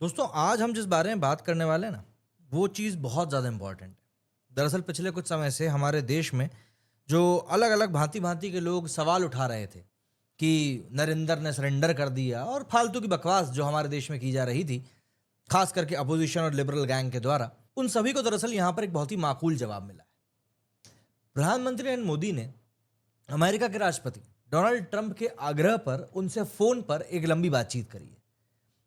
दोस्तों आज हम जिस बारे में बात करने वाले हैं ना वो चीज़ बहुत ज़्यादा इम्पोर्टेंट है। दरअसल पिछले कुछ समय से हमारे देश में जो अलग अलग भांति भांति के लोग सवाल उठा रहे थे कि नरेंद्र ने सरेंडर कर दिया और फालतू की बकवास जो हमारे देश में की जा रही थी, खास करके अपोजिशन और लिबरल गैंग के द्वारा, उन सभी को दरअसल यहाँ पर एक बहुत ही माकूल जवाब मिला है। प्रधानमंत्री नरेंद्र मोदी ने अमेरिका के राष्ट्रपति डोनाल्ड ट्रंप के आग्रह पर उनसे फोन पर एक लंबी बातचीत करी है।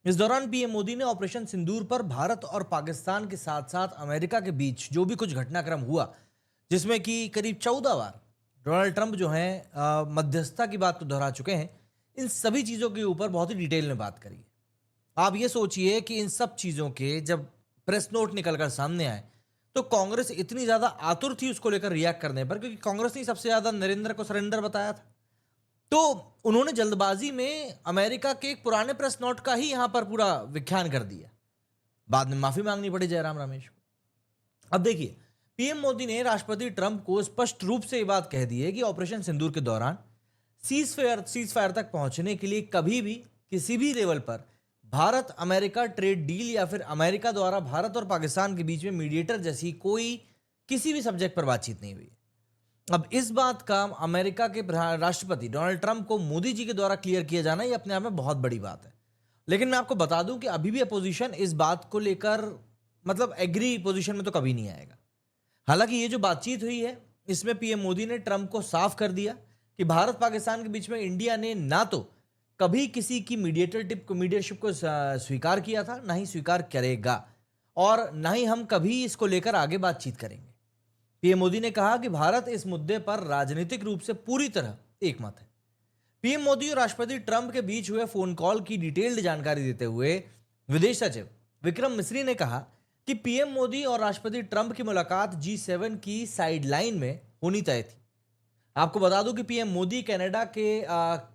इस दौरान पीएम मोदी ने ऑपरेशन सिंदूर पर भारत और पाकिस्तान के साथ साथ अमेरिका के बीच जो भी कुछ घटनाक्रम हुआ, जिसमें कि करीब 14 बार डोनाल्ड ट्रंप जो हैं मध्यस्थता की बात तो दोहरा चुके हैं, इन सभी चीज़ों के ऊपर बहुत ही डिटेल में बात करी है। आप ये सोचिए कि इन सब चीज़ों के जब प्रेस नोट निकलकर सामने आए तो कांग्रेस इतनी ज़्यादा आतुर थी उसको लेकर रिएक्ट करने पर, क्योंकि कांग्रेस ने सबसे ज़्यादा नरेंद्र को सरेंडर बताया था। तो उन्होंने जल्दबाजी में अमेरिका के एक पुराने प्रेस नोट का ही यहां पर पूरा विख्यान कर दिया। बाद में माफी मांगनी पड़ी जयराम रमेश को। अब देखिए, पीएम मोदी ने राष्ट्रपति ट्रंप को स्पष्ट रूप से ये बात कह दी है कि ऑपरेशन सिंदूर के दौरान सीज फायर तक पहुंचने के लिए कभी भी किसी भी लेवल पर भारत अमेरिका ट्रेड डील या फिर अमेरिका द्वारा भारत और पाकिस्तान के बीच में मीडिएटर जैसी कोई किसी भी सब्जेक्ट पर बातचीत नहीं हुई। अब इस बात का अमेरिका के राष्ट्रपति डोनाल्ड ट्रंप को मोदी जी के द्वारा क्लियर किया जाना ये अपने आप में बहुत बड़ी बात है। लेकिन मैं आपको बता दूं कि अभी भी अपोजिशन इस बात को लेकर मतलब एग्री पोजीशन में तो कभी नहीं आएगा। हालांकि ये जो बातचीत हुई है इसमें पीएम मोदी ने ट्रंप को साफ कर दिया कि भारत पाकिस्तान के बीच में इंडिया ने ना तो कभी किसी की मीडिएटरशिप को स्वीकार किया था, ना ही स्वीकार करेगा, और ना ही हम कभी इसको लेकर आगे बातचीत करेंगे। पीएम मोदी ने कहा कि भारत इस मुद्दे पर राजनीतिक रूप से पूरी तरह एकमत है। पीएम मोदी और राष्ट्रपति ट्रंप के बीच हुए फोन कॉल की डिटेल्ड जानकारी देते हुए विदेश सचिव विक्रम मिस्री ने कहा कि पीएम मोदी और राष्ट्रपति ट्रंप की मुलाकात G7 की साइडलाइन में होनी तय थी। आपको बता दूं कि पीएम मोदी कनाडा के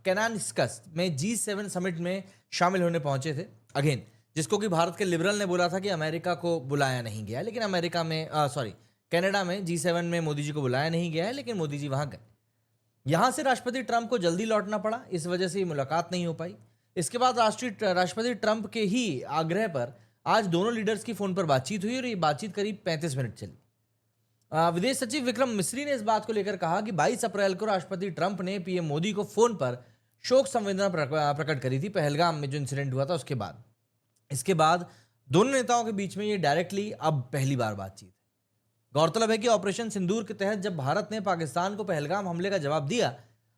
कैनानिस्कस में G7 समिट में शामिल होने पहुंचे थे, अगेन जिसको कि भारत के लिबरल ने बोला था कि अमेरिका को बुलाया नहीं गया, लेकिन कनाडा में G7 में मोदी जी को बुलाया नहीं गया है, लेकिन मोदी जी वहां गए। यहां से राष्ट्रपति ट्रंप को जल्दी लौटना पड़ा, इस वजह से ये मुलाकात नहीं हो पाई। इसके बाद राष्ट्रपति ट्रंप के ही आग्रह पर आज दोनों लीडर्स की फोन पर बातचीत हुई और ये बातचीत करीब 35 मिनट चली। विदेश सचिव विक्रम मिस्री ने इस बात को लेकर कहा कि 22 अप्रैल को राष्ट्रपति ट्रंप ने पीएम मोदी को फोन पर शोक संवेदना प्रकट करी थी पहलगाम में जो इंसिडेंट हुआ था उसके बाद। इसके बाद दोनों नेताओं के बीच में ये डायरेक्टली अब पहली बार बातचीत। गौरतलब है कि ऑपरेशन सिंदूर के तहत जब भारत ने पाकिस्तान को पहलगाम हमले का जवाब दिया,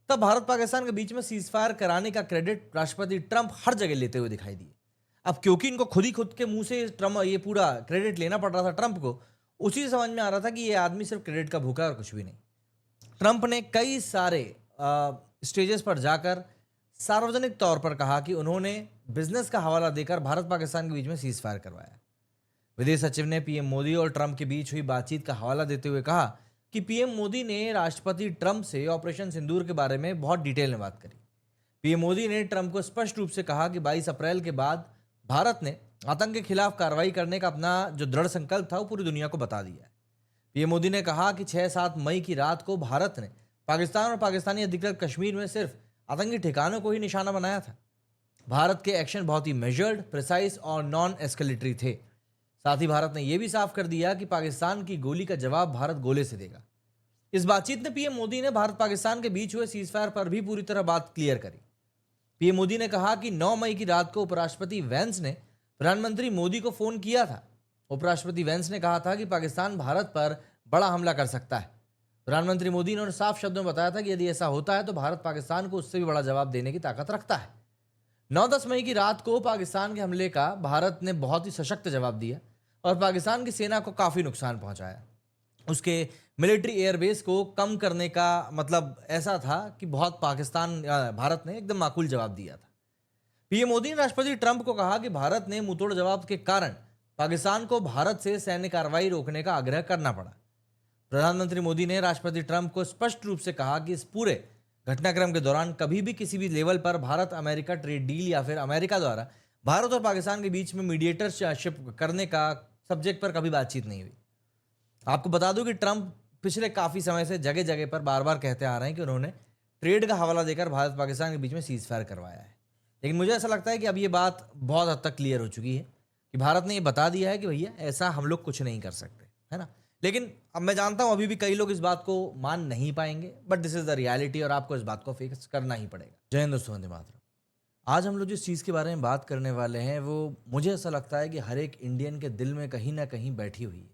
तब भारत पाकिस्तान के बीच में सीज फायर कराने का क्रेडिट राष्ट्रपति ट्रंप हर जगह लेते हुए दिखाई दिए। अब क्योंकि इनको खुद के मुंह से ट्रंप ये पूरा क्रेडिट लेना पड़ रहा था ट्रंप को, उसी से समझ में आ रहा था कि ये आदमी सिर्फ क्रेडिट का भूखा है और कुछ भी नहीं। ट्रंप ने कई सारे स्टेजेस पर जाकर सार्वजनिक तौर पर कहा कि उन्होंने बिजनेस का हवाला देकर भारत पाकिस्तान के बीच में सीज फायर करवाया। विदेश सचिव ने पीएम मोदी और ट्रंप के बीच हुई बातचीत का हवाला देते हुए कहा कि पीएम मोदी ने राष्ट्रपति ट्रंप से ऑपरेशन सिंदूर के बारे में बहुत डिटेल में बात करी। पीएम मोदी ने ट्रंप को स्पष्ट रूप से कहा कि 22 अप्रैल के बाद भारत ने आतंक के खिलाफ कार्रवाई करने का अपना जो दृढ़ संकल्प था वो पूरी दुनिया को बता दिया है। पीएम मोदी ने कहा कि 6-7 मई की रात को भारत ने पाकिस्तान और पाकिस्तानी अधिकृत कश्मीर में सिर्फ आतंकी ठिकानों को ही निशाना बनाया था। भारत के एक्शन बहुत ही मेजर्ड, प्रिसाइज और नॉन एस्केलेटरी थे। साथ ही भारत ने यह भी साफ कर दिया कि पाकिस्तान की गोली का जवाब भारत गोले से देगा। इस बातचीत में पीएम मोदी ने भारत पाकिस्तान के बीच हुए सीजफायर पर भी पूरी तरह बात क्लियर करी। पीएम मोदी ने कहा कि 9 मई की रात को उपराष्ट्रपति वेंस ने प्रधानमंत्री मोदी को फोन किया था। उपराष्ट्रपति वेंस ने कहा था कि पाकिस्तान भारत पर बड़ा हमला कर सकता है। प्रधानमंत्री मोदी ने साफ शब्दों में बताया था कि यदि ऐसा होता है तो भारत पाकिस्तान को उससे भी बड़ा जवाब देने की ताकत रखता है। 9-10 मई की रात को पाकिस्तान के हमले का भारत ने बहुत ही सशक्त जवाब दिया और पाकिस्तान की सेना को काफ़ी नुकसान पहुंचाया। उसके मिलिट्री एयरबेस को कम करने का मतलब ऐसा था कि बहुत भारत ने एकदम माकूल जवाब दिया था। पीएम मोदी ने राष्ट्रपति ट्रंप को कहा कि भारत ने मुंहतोड़ जवाब के कारण पाकिस्तान को भारत से सैन्य कार्रवाई रोकने का आग्रह करना पड़ा। प्रधानमंत्री मोदी ने राष्ट्रपति ट्रंप को स्पष्ट रूप से कहा कि इस पूरे घटनाक्रम के दौरान कभी भी किसी भी लेवल पर भारत अमेरिका ट्रेड डील या फिर अमेरिका द्वारा भारत और पाकिस्तान के बीच में मीडिएटरशिप करने का सब्जेक्ट पर कभी बातचीत नहीं हुई। आपको बता दूं कि ट्रंप पिछले काफ़ी समय से जगह जगह पर बार बार कहते आ रहे हैं कि उन्होंने ट्रेड का हवाला देकर भारत पाकिस्तान के बीच में सीज फायर करवाया है, लेकिन मुझे ऐसा लगता है कि अब ये बात बहुत हद तक क्लियर हो चुकी है। कि भारत ने ये बता दिया है कि भैया ऐसा हम लोग कुछ नहीं कर सकते, है ना। लेकिन अब मैं जानता हूं अभी भी कई लोग इस बात को मान नहीं पाएंगे, but this is the reality और आपको इस बात को फिक्स करना ही पड़ेगा। जय हिंद दोस्तों, वंदे मातरम। आज हम लोग जिस चीज़ के बारे में बात करने वाले हैं वो मुझे ऐसा लगता है कि हर एक इंडियन के दिल में कहीं ना कहीं बैठी हुई है।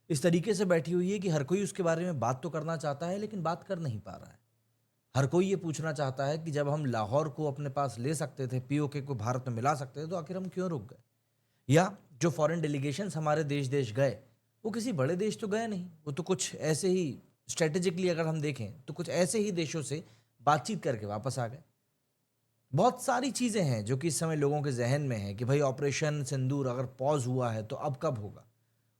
इस तरीके से बैठी हुई है कि हर कोई उसके बारे में बात तो करना चाहता है लेकिन बात कर नहीं पा रहा है। हर कोई ये पूछना चाहता है कि जब हम लाहौर को अपने पास ले सकते थे, पीओके को भारत में मिला सकते थे, तो आखिर हम क्यों रुक गए। या जो फॉरेन डेलीगेशंस हमारे देश देश गए, वो किसी बड़े देश तो गए नहीं, वो तो कुछ ऐसे ही स्ट्रेटेजिकली अगर हम देखें तो कुछ ऐसे ही देशों से बातचीत करके वापस आ गए। बहुत सारी चीज़ें हैं जो कि इस समय लोगों के जहन में है कि भाई ऑपरेशन सिंदूर अगर पॉज हुआ है तो अब कब होगा।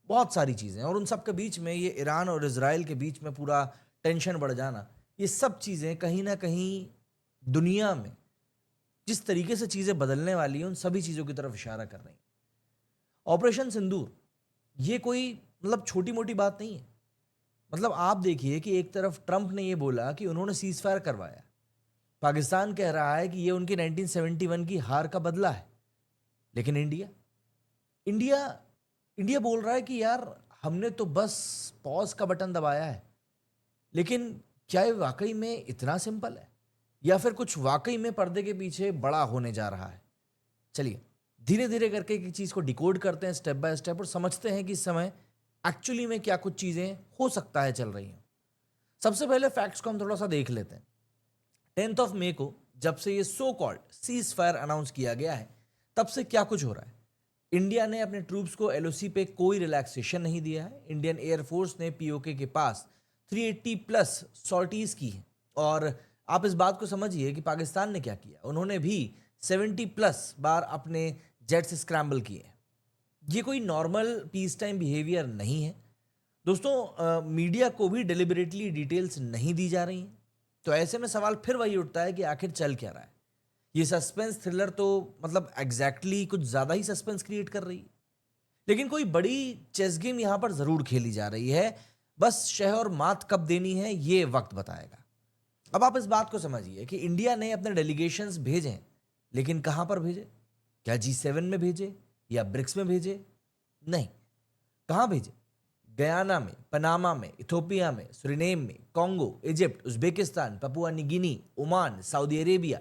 बहुत सारी चीज़ें हैं और उन सब के बीच में ये ईरान और इजराइल के बीच में पूरा टेंशन बढ़ जाना, ये सब चीज़ें कहीं ना कहीं दुनिया में जिस तरीके से चीज़ें बदलने वाली हैं उन सभी चीज़ों की तरफ इशारा कर रही हैं। ऑपरेशन सिंदूर ये कोई मतलब छोटी मोटी बात नहीं है। मतलब आप देखिए कि एक तरफ ट्रंप ने ये बोला कि उन्होंने सीज फायर करवाया, पाकिस्तान कह रहा है कि ये उनकी 1971 की हार का बदला है। लेकिन इंडिया इंडिया इंडिया बोल रहा है कि यार हमने तो बस पॉज का बटन दबाया है। लेकिन क्या ये वाकई में इतना सिंपल है या फिर कुछ वाकई में पर्दे के पीछे बड़ा होने जा रहा है। चलिए धीरे धीरे करके एक चीज़ को डिकोड करते हैं स्टेप बाय स्टेप और समझते हैं कि इस समय एक्चुअली में क्या कुछ चीज़ें हो सकता है चल रही हैं। सबसे पहले फैक्ट्स को हम थोड़ा सा देख लेते हैं। 10th ऑफ मई को जब से ये so called cease fire announce किया गया है तब से क्या कुछ हो रहा है। इंडिया ने अपने ट्रूप्स को एलओसी पे कोई रिलैक्सेशन नहीं दिया है। इंडियन एयरफोर्स ने पीओके के पास 380 प्लस सॉर्टीज की है। और आप इस बात को समझिए कि पाकिस्तान ने क्या किया, उन्होंने भी 70 प्लस बार अपने जेट्स स्क्रैम्बल किए हैं। ये कोई नॉर्मल पीस टाइम बिहेवियर नहीं है दोस्तों। मीडिया को भी डेलिबरेटली डिटेल्स नहीं दी जा रही हैं। तो ऐसे में सवाल फिर वही उठता है कि आखिर चल क्या रहा है। ये सस्पेंस थ्रिलर तो मतलब एग्जैक्टली कुछ ज़्यादा ही सस्पेंस क्रिएट कर रही है। लेकिन कोई बड़ी चेस गेम यहाँ पर ज़रूर खेली जा रही है। बस शह और मात कब देनी है ये वक्त बताएगा। अब आप इस बात को समझिए कि इंडिया ने अपने डेलीगेशंस भेजे हैं, लेकिन कहाँ पर भेजे? क्या G7 में भेजे या ब्रिक्स में भेजे? नहीं। कहाँ भेजे? गयाना में, पनामा में, इथोपिया में, सुरीनेम में, Congo, Egypt, Uzbekistan, Papua New Guinea, Oman, Saudi Arabia,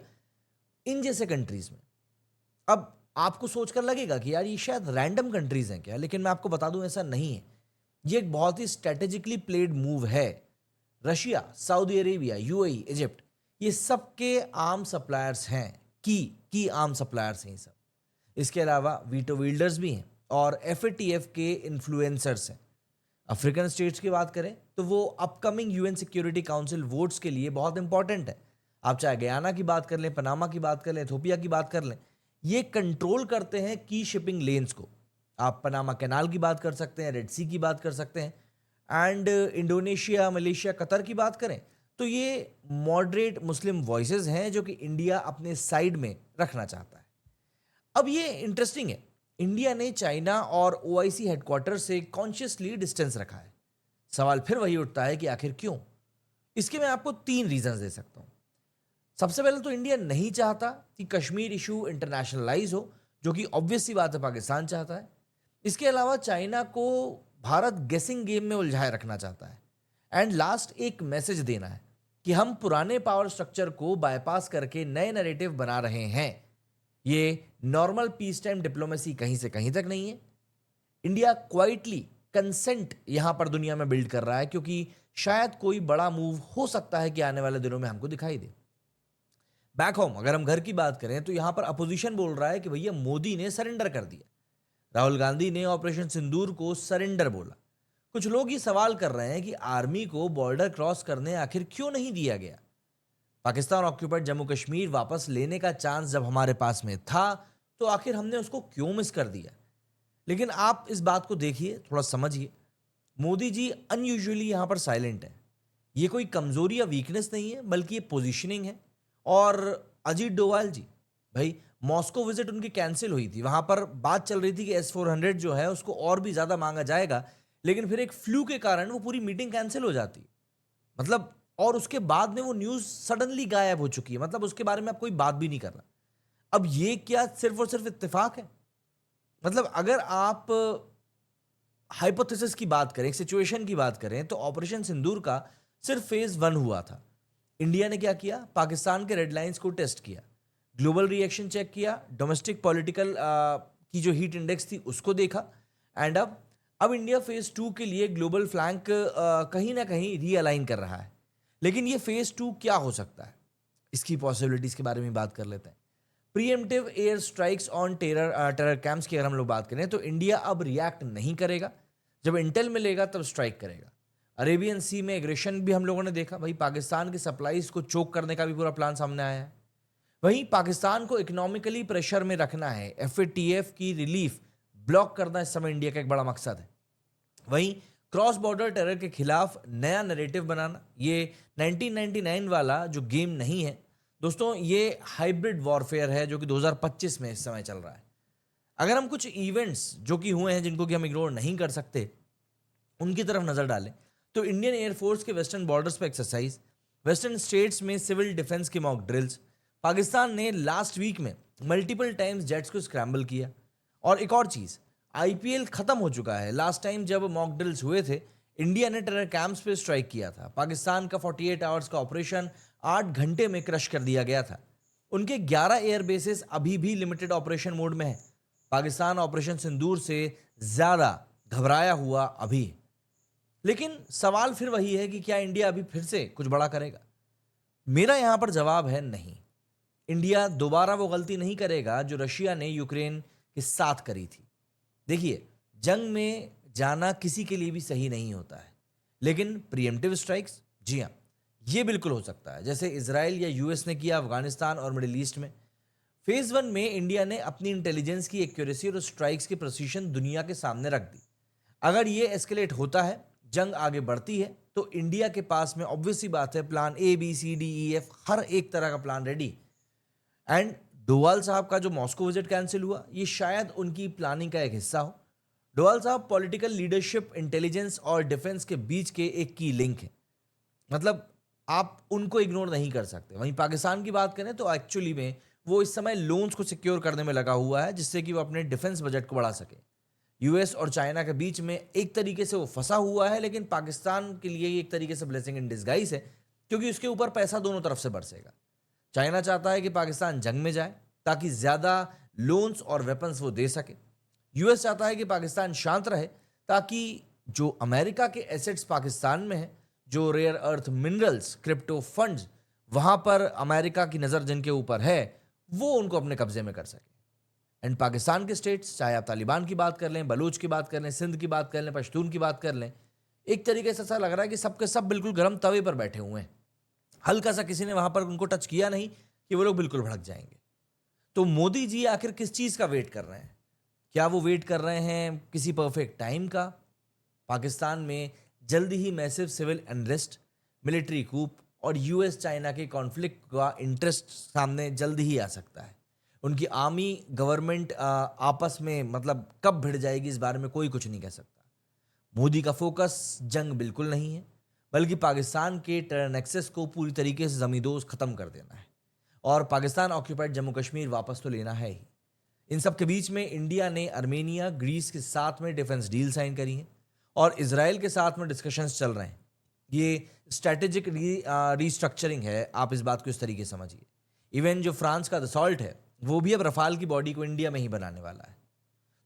इन जैसे कंट्रीज में। अब आपको सोचकर लगेगा कि यार ये शायद रैंडम कंट्रीज हैं क्या, लेकिन मैं आपको बता दूं ऐसा नहीं है। ये एक बहुत ही स्ट्रेटेजिकली प्लेड मूव है। Russia, Saudi Arabia, UAE, Egypt, ये सबके आर्म सप्लायर्स हैं, की आर्म सप्लायर्स हैं ये सब। इसके अलावा वीटो विल्डर्स भी हैं और एफएटीएफ के इन्फ्लुएंसर्स हैं। अफ्रीकन स्टेट्स की बात करें तो वो upcoming UN security council votes के लिए बहुत इंपॉर्टेंट है। आप चाहे गयाना की बात कर लें, पनामा की बात कर लें, इथोपिया की बात कर लें, ये कंट्रोल करते हैं की शिपिंग लेन्स को। आप पनामा कैनाल की बात कर सकते हैं, रेड सी की बात कर सकते हैं, एंड इंडोनेशिया, मलेशिया, कतर की बात करें तो ये मॉडरेट मुस्लिम वॉइसेस हैं जो कि इंडिया अपने साइड में रखना चाहता है। अब ये इंटरेस्टिंग है, इंडिया ने चाइना और ओआईसी हेडक्वार्टर से कॉन्शियसली डिस्टेंस रखा है। सवाल फिर वही उठता है कि आखिर क्यों। इसके मैं आपको 3 रीजंस दे सकता हूं। सबसे पहले तो इंडिया नहीं चाहता कि कश्मीर इशू इंटरनेशनलाइज हो, जो कि ऑब्वियस सी बात है पाकिस्तान चाहता है। इसके अलावा चाइना को भारत गेसिंग गेम में उलझाए रखना चाहता है। एंड लास्ट एक मैसेज देना है कि हम पुराने पावर स्ट्रक्चर को बाईपास करके नए नैरेटिव बना रहे हैं। ये नॉर्मल पीस टाइम डिप्लोमेसी कहीं से कहीं तक नहीं है। इंडिया क्वाइटली कंसेंट यहां पर दुनिया में बिल्ड कर रहा है क्योंकि शायद कोई बड़ा मूव हो सकता है कि आने वाले दिनों में हमको दिखाई दे। बैक होम अगर हम घर की बात करें तो यहां पर अपोजिशन बोल रहा है कि भैया मोदी ने सरेंडर कर दिया। राहुल गांधी ने ऑपरेशन सिंदूर को सरेंडर बोला। कुछ लोग ये सवाल कर रहे हैं कि आर्मी को बॉर्डर क्रॉस करने आखिर क्यों नहीं दिया गया। पाकिस्तान ऑक्यूपाइड जम्मू कश्मीर वापस लेने का चांस जब हमारे पास में था तो आखिर हमने उसको क्यों मिस कर दिया। लेकिन आप इस बात को देखिए, थोड़ा समझिए। मोदी जी अनयूजुअली यहां पर साइलेंट है। ये कोई कमजोरी या वीकनेस नहीं है, बल्कि ये पोजीशनिंग है। और अजीत डोवाल जी, भाई मॉस्को विजिट उनकी कैंसिल हुई थी, वहां पर बात चल रही थी कि S-400 जो है उसको और भी ज्यादा मांगा जाएगा, लेकिन फिर एक फ्लू के कारण वो पूरी मीटिंग कैंसिल हो जाती। मतलब और उसके बाद में वो न्यूज सडनली गायब हो चुकी है, मतलब उसके बारे में आप कोई बात भी नहीं कर रहा। अब ये क्या सिर्फ और सिर्फ इत्तेफाक है? मतलब अगर आप हाइपोथेसिस की बात करें, सिचुएशन की बात करें, तो ऑपरेशन सिंदूर का सिर्फ फेज 1 हुआ था। इंडिया ने क्या किया? पाकिस्तान के रेड लाइंस को टेस्ट किया, ग्लोबल रिएक्शन चेक किया, डोमेस्टिक पॉलिटिकल की जो हीट इंडेक्स थी उसको देखा। एंड अब इंडिया फेज 2 के लिए ग्लोबल फ्लैंक कहीं ना कहीं रीअलाइन कर रहा है। लेकिन ये फेज 2 क्या हो सकता है, इसकी पॉसिबिलिटीज के बारे में बात कर लेते हैं। Pre-emptive air strikes on terror camps की अगर हम लोग बात करें तो इंडिया अब रिएक्ट नहीं करेगा। जब इंटेल मिलेगा तब स्ट्राइक करेगा। अरेबियन सी में एग्रेशन भी हम लोगों ने देखा, भाई पाकिस्तान की सप्लाईज को चोक करने का भी पूरा प्लान सामने आया है। वहीं पाकिस्तान को इकोनॉमिकली प्रेशर में रखना है, एफएटीएफ की रिलीफ ब्लॉक करना इस समय इंडिया का एक बड़ा मकसद है। वहीं क्रॉस बॉर्डर टेरर के खिलाफ नया नैरेटिव बनाना, ये 1999 वाला जो गेम नहीं है दोस्तों, ये हाइब्रिड वॉरफेयर है जो कि 2025 में इस समय चल रहा है। अगर हम कुछ इवेंट्स जो कि हुए हैं जिनको कि हम इग्नोर नहीं कर सकते उनकी तरफ नजर डालें तो इंडियन एयरफोर्स के वेस्टर्न बॉर्डर्स पर एक्सरसाइज, वेस्टर्न स्टेट्स में सिविल डिफेंस के मॉक ड्रिल्स, पाकिस्तान ने लास्ट वीक में मल्टीपल टाइम्स जेट्स को स्क्रैम्बल किया। और एक और चीज, आईपीएल खत्म हो चुका है। लास्ट टाइम जब मॉक ड्रिल्स हुए थे इंडिया ने टेरर कैंप्स पे स्ट्राइक किया था। पाकिस्तान का 48 आवर्स का ऑपरेशन 8 घंटे में क्रश कर दिया गया था। उनके 11 एयर बेसेस अभी भी लिमिटेड ऑपरेशन मोड में है। पाकिस्तान ऑपरेशन सिंदूर से ज्यादा घबराया हुआ अभी है। लेकिन सवाल फिर वही है कि क्या इंडिया अभी फिर से कुछ बड़ा करेगा? मेरा यहां पर जवाब है नहीं। इंडिया दोबारा वो गलती नहीं करेगा जो रशिया ने यूक्रेन के साथ करी थी। देखिए, जंग में जाना किसी के लिए भी सही नहीं होता है, लेकिन प्रीएम्प्टिव स्ट्राइक्स, जी हाँ, ये बिल्कुल हो सकता है, जैसे इसराइल या यूएस ने किया अफगानिस्तान और मिडिल ईस्ट में। फेज 1 में इंडिया ने अपनी इंटेलिजेंस की एक्यूरेसी और स्ट्राइक्स की प्रिसीशन दुनिया के सामने रख दी। अगर ये एस्केलेट होता है, जंग आगे बढ़ती है, तो इंडिया के पास में ऑब्वियस सी बात है plan A B C D E F, हर एक तरह का प्लान रेडी। एंड डोवाल साहब का जो मॉस्को विजिट कैंसिल हुआ, ये शायद उनकी प्लानिंग का एक हिस्सा हो। डोवाल साहब पॉलिटिकल लीडरशिप, इंटेलिजेंस और डिफेंस के बीच के एक की लिंक है। मतलब आप उनको इग्नोर नहीं कर सकते। वहीं पाकिस्तान की बात करें तो एक्चुअली में वो इस समय लोन्स को सिक्योर करने में लगा हुआ है, जिससे कि वो अपने डिफेंस बजट को बढ़ा सके। यूएस और चाइना के बीच में एक तरीके से वो फंसा हुआ है, लेकिन पाकिस्तान के लिए ये एक तरीके से ब्लेसिंग इन डिस्गाइज है, क्योंकि उसके ऊपर पैसा दोनों तरफ से बरसेगा। चाइना चाहता है कि पाकिस्तान जंग में जाए ताकि ज्यादा लोन्स और वेपन्स वो दे सके। यूएस चाहता है कि पाकिस्तान शांत रहे ताकि जो अमेरिका के एसेट्स पाकिस्तान में है, जो rare earth minerals, crypto funds, वहां पर अमेरिका की नजर जिनके ऊपर है, वो उनको अपने कब्जे में कर सके। एंड पाकिस्तान के स्टेट्स, चाहे आप तालिबान की बात कर लें, बलूच की बात कर लें, सिंध की बात कर लें, पश्तून की बात कर लें, एक तरीके से ऐसा लग रहा है कि सबके सब बिल्कुल गर्म तवे पर बैठे हुए हैं। हल्का सा किसी ने वहां पर उनको टच किया नहीं कि वो लोग बिल्कुल भड़क जाएंगे। तो मोदी जी आखिर किस चीज का वेट कर रहे हैं? क्या वो वेट कर रहे हैं किसी परफेक्ट टाइम का? पाकिस्तान में जल्दी ही मैसिव सिविल अनरेस्ट, मिलिट्री कूप और यूएस चाइना के कॉन्फ्लिक्ट का इंटरेस्ट सामने जल्दी ही आ सकता है। उनकी आर्मी गवर्नमेंट आपस में मतलब कब भिड़ जाएगी इस बारे में कोई कुछ नहीं कह सकता। मोदी का फोकस जंग बिल्कुल नहीं है, बल्कि पाकिस्तान के टेरर नेक्सस को पूरी तरीके से जमींदोज खत्म कर देना है और पाकिस्तान ऑक्यूपाइड जम्मू कश्मीर वापस तो लेना है ही। इन सब के बीच में इंडिया ने अर्मेनिया, ग्रीस के साथ में डिफेंस डील साइन करी है और इसराइल के साथ में डिस्कशंस चल रहे हैं। ये स्ट्रैटेजिक रीस्ट्रक्चरिंग है, आप इस बात को इस तरीके से समझिए। इवन जो फ्रांस का दसॉल्ट है वो भी अब रफाल की बॉडी को इंडिया में ही बनाने वाला है।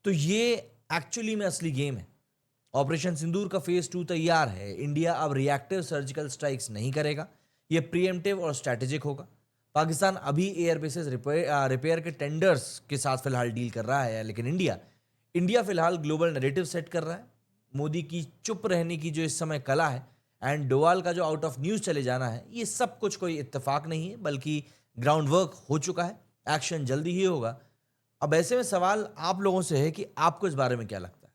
तो ये एक्चुअली में असली गेम है। ऑपरेशन सिंदूर का फेज 2 तैयार है। इंडिया अब रिएक्टिव सर्जिकल स्ट्राइक्स नहीं करेगा, ये प्रीएम्प्टिव और स्ट्रैटेजिक होगा। पाकिस्तान अभी एयर बेसिस रिपेयर के टेंडर्स के साथ फिलहाल डील कर रहा है, लेकिन इंडिया फिलहाल ग्लोबल नैरेटिव सेट कर रहा है। मोदी की चुप रहने की जो इस समय कला है एंड डोवाल का जो आउट ऑफ न्यूज चले जाना है, ये सब कुछ कोई इत्तेफाक नहीं है, बल्कि ग्राउंड वर्क हो चुका है। एक्शन जल्दी ही होगा। अब ऐसे में सवाल आप लोगों से है कि आपको इस बारे में क्या लगता है?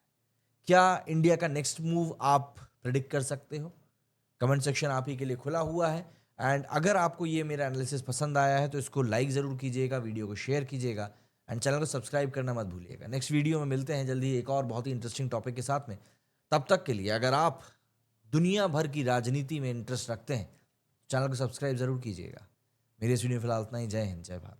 क्या इंडिया का नेक्स्ट मूव आप प्रिडिक्ट कर सकते हो? कमेंट सेक्शन आप ही के लिए खुला हुआ है। एंड अगर आपको ये मेरा एनालिसिस पसंद आया है तो इसको लाइक ज़रूर कीजिएगा, वीडियो को शेयर कीजिएगा एंड चैनल को सब्सक्राइब करना मत भूलिएगा। नेक्स्ट वीडियो में मिलते हैं जल्दी एक और बहुत ही इंटरेस्टिंग टॉपिक के साथ में। तब तक के लिए अगर आप दुनिया भर की राजनीति में इंटरेस्ट रखते हैं, चैनल को सब्सक्राइब ज़रूर कीजिएगा। मेरी इस वीडियो में फिलहाल इतना ही। जय हिंद, जय भारत।